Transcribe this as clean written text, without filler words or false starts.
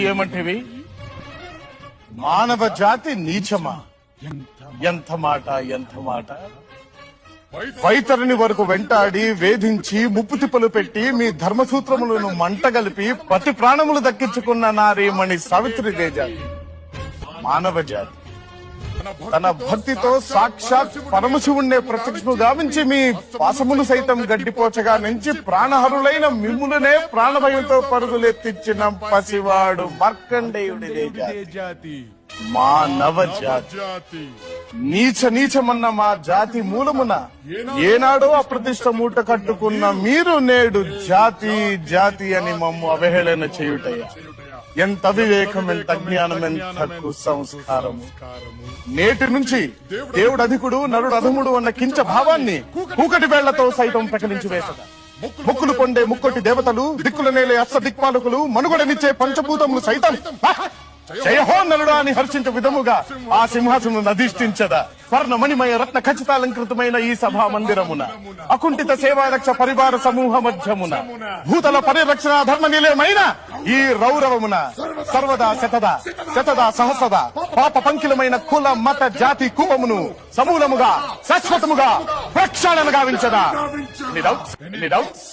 ఏమంటివి మానవ జాతి నీచమా? ఎంత మాట! వైతరిని వరకు వెంటాడి వేధించి ముప్పు తిప్పలు పెట్టి మీ ధర్మసూత్రములను మంటగలిపి పతి ప్రాణములు దక్కించుకున్న నారీమణి సావిత్రి జాతి మానవ జాతి తన భక్తితో సాక్షాత్ పరమశివుణ్ణే ప్రత్యక్షము గావించి మీ పాసములు సైతం గడ్డిపోచగా నుంచి ప్రాణహరులైన మిమ్ములనే ప్రాణభయంతో పరుగులెత్తించిన పసివాడు మార్కండేయుడిదే జాతి మానవ జాతి. నీచమన్న మా జాతి మూలమున ఏనాడో అప్రతిష్ట మూట కట్టుకున్న మీరు నేడు జాతి అని మమ్ము అవహేళన చేయుటయ్యా. ఎంత అవివేకం, ఎంత అజ్ఞానం, ఎంత కుసంస్కారము. నేటి నుంచి దేవుడు అధికుడు నరుడు అధముడు అన్న కించ భావాన్ని కూకటి వేళ్లతో సైతం ప్రకటించి వేసదా. ముక్కులు పొందే ముక్కొటి దేవతలు, దిక్కుల నేలే అష్ట దిక్పాలకులు, మనుగడనిచ్చే పంచభూతములు సైతం జయహో నలుడా అని హర్షించే విధముగా ఆ సింహాసనం అధిష్ఠించదా. స్వర్ణమణిమయ రత్న ఖచ్చితాలంకృతమైన ఈ సభా మందిరమున అకుంఠిత సేవారక్ష పరివార సమూహ మధ్యమున భూతల పరిరక్షణ ధర్మ నిలయమైన ఈ రౌరవమున సర్వదా శతదా సహస్రదా పాప పంకిలమైన కుల మత జాతి కూపమును సమూలముగా శాశ్వతముగా ప్రక్షాళన గావించదా. ఎన్ని డౌట్స్?